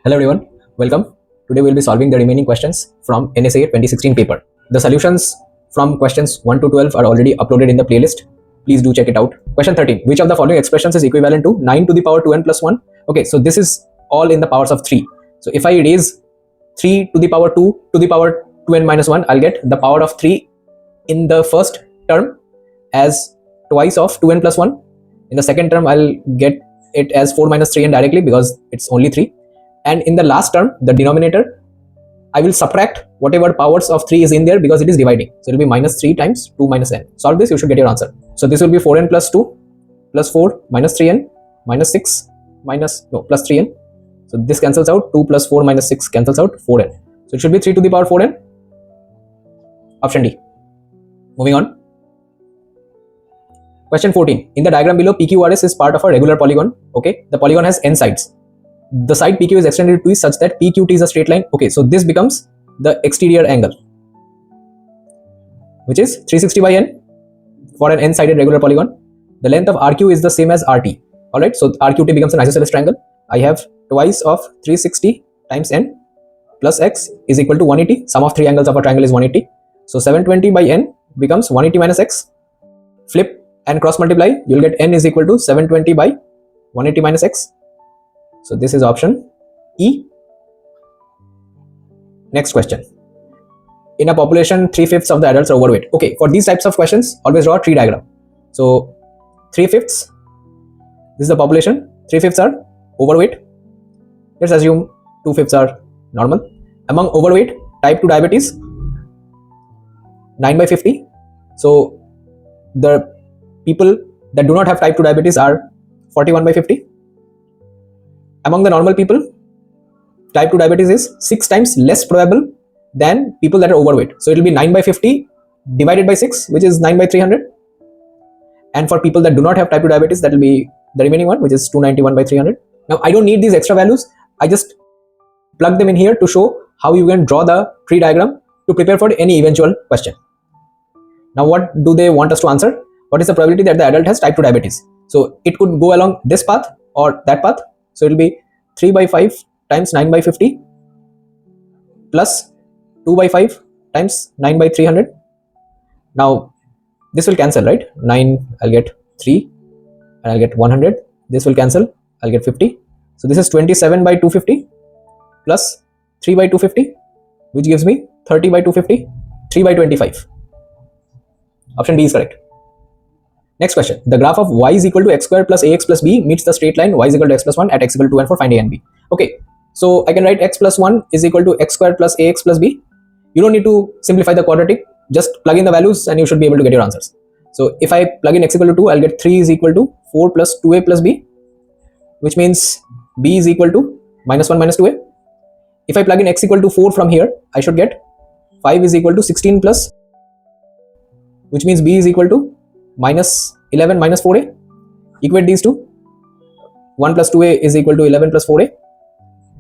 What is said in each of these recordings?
Hello everyone, welcome. Today we will be solving the remaining questions from NSAA 2016 paper. The solutions from questions 1 to 12 are already uploaded in the playlist. Please do check it out. Question 13. Which of the following expressions is equivalent to 9 to the power 2n plus 1? Okay, so this is all in the powers of 3. So if I raise 3 to the power 2 to the power 2n minus 1, I'll get the power of 3 in the first term as twice of 2n plus 1. In the second term, I'll get it as 4 minus 3n directly because it's only 3. And in the last term, the denominator, I will subtract whatever powers of 3 is in there because it is dividing. So it will be minus 3 times 2 minus n. Solve this, you should get your answer. So this will be 4n plus 2 plus 4 minus 3n minus 6 plus 3n. So this cancels out. 2 plus 4 minus 6 cancels out 4n. So it should be 3 to the power 4n. Option D. Moving on. Question 14. In the diagram below, PQRS is part of a regular polygon. Okay. The polygon has n sides. The side PQ is extended to such that PQT is a straight line. Okay, so this becomes the exterior angle, which is 360 by n for an n-sided regular polygon. The length of RQ is the same as RT. Alright, so RQT becomes an isosceles triangle. I have twice of 360 times n plus x is equal to 180. Sum of three angles of a triangle is 180. So 720 by n becomes 180 minus x. Flip and cross multiply, you'll get n is equal to 720 by 180 minus x. So this is option E. Next question. In a population, 3/5 of the adults are overweight. Okay, for these types of questions, always draw a tree diagram. So 3/5, this is the population, 3/5 are overweight. Let's assume 2/5 are normal. Among overweight, type 2 diabetes, 9 by 50. So the people that do not have type 2 diabetes are 41 by 50. Among the normal people, type 2 diabetes is 6 times less probable than people that are overweight. So it will be 9 by 50 divided by 6, which is 9 by 300. And for people that do not have type 2 diabetes, that will be the remaining one, which is 291 by 300. Now, I don't need these extra values. I just plug them in here to show how you can draw the tree diagram to prepare for any eventual question. Now, what do they want us to answer? What is the probability that the adult has type 2 diabetes? So it could go along this path or that path. So it will be 3 by 5 times 9 by 50 plus 2 by 5 times 9 by 300. Now this will cancel, right? 9, I'll get 3 and I'll get 100. This will cancel, I'll get 50. So this is 27 by 250 plus 3 by 250, which gives me 30 by 250, 3 by 25. Option B is correct. Next question. The graph of y is equal to x square plus ax plus b meets the straight line y is equal to x plus 1 at x equal to 2 and for find a and b. Okay, so I can write x plus 1 is equal to x square plus ax plus b. You don't need to simplify the quadratic. Just plug in the values and you should be able to get your answers. So if I plug in x equal to 2, I'll get 3 is equal to 4 plus 2a plus b, which means b is equal to minus 1 minus 2a. If I plug in x equal to 4 from here, I should get 5 is equal to 16 plus, which means b is equal to minus 11 minus 4a. Equate these two. 1 plus 2a is equal to 11 plus 4a,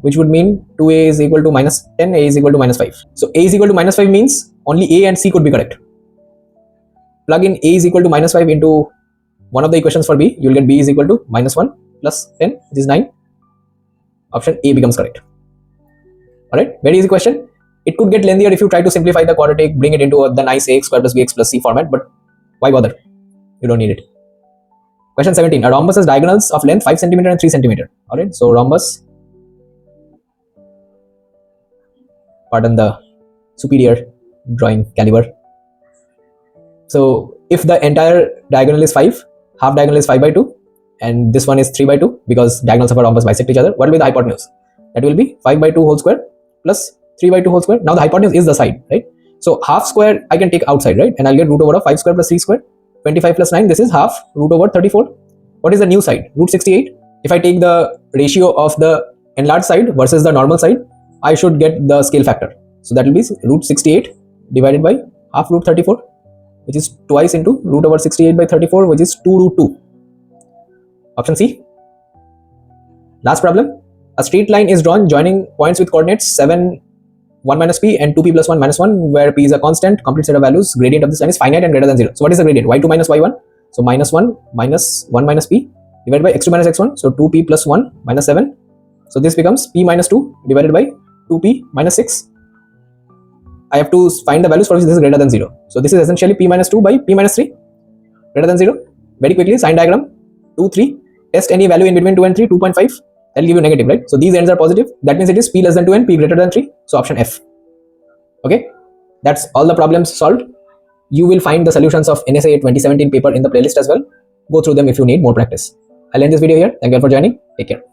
which would mean 2a is equal to minus 10, a is equal to minus 5. So a is equal to minus 5 means only a and c could be correct. Plug in a is equal to minus 5 into one of the equations for b, you will get b is equal to minus 1 plus 10, which is 9. Option A becomes correct. Alright, very easy question. It could get lengthier if you try to simplify the quadratic, bring it into the nice ax square plus bx plus c format, but why bother? You don't need it. Question 17. A rhombus has diagonals of length 5 cm and 3 cm. Alright, so rhombus, pardon the superior drawing caliber. So if the entire diagonal is 5, half diagonal is 5 by 2, and this one is 3 by 2 because diagonals of a rhombus bisect each other, what will be the hypotenuse? That will be 5 by 2 whole square plus 3 by 2 whole square. Now the hypotenuse is the side, right? So half square I can take outside, right? And I'll get root over of 5 square plus 3 square. 25 plus 9, this is half root over 34. What is the new side? Root 68. If I take the ratio of the enlarged side versus the normal side, I should get the scale factor. So that will be root 68 divided by half root 34, which is twice into root over 68 by 34, which is 2 root 2. Option C. Last problem. A straight line is drawn joining points with coordinates 7, 1 minus p and 2p plus 1 minus 1, where p is a constant, complete set of values. Gradient of this line is finite and greater than 0. So what is the gradient? y2 minus y1. So minus 1 minus p divided by x2 minus x1. So 2p plus 1 minus 7 So this becomes p minus 2 divided by 2p minus 6. I have to find the values for which this is greater than 0. So this is essentially p minus 2 by p minus 3 greater than 0. Very quickly, sign diagram 2, 3. Test any value in between 2 and 3, 2.5. That will give you negative, right? So these ends are positive. That means it is p less than 2 and p greater than 3. So option F. Okay, that's all the problems solved. You will find the solutions of NSAA 2017 paper in the playlist as well. Go through them if you need more practice. I'll end this video here. Thank you all for joining. Take care.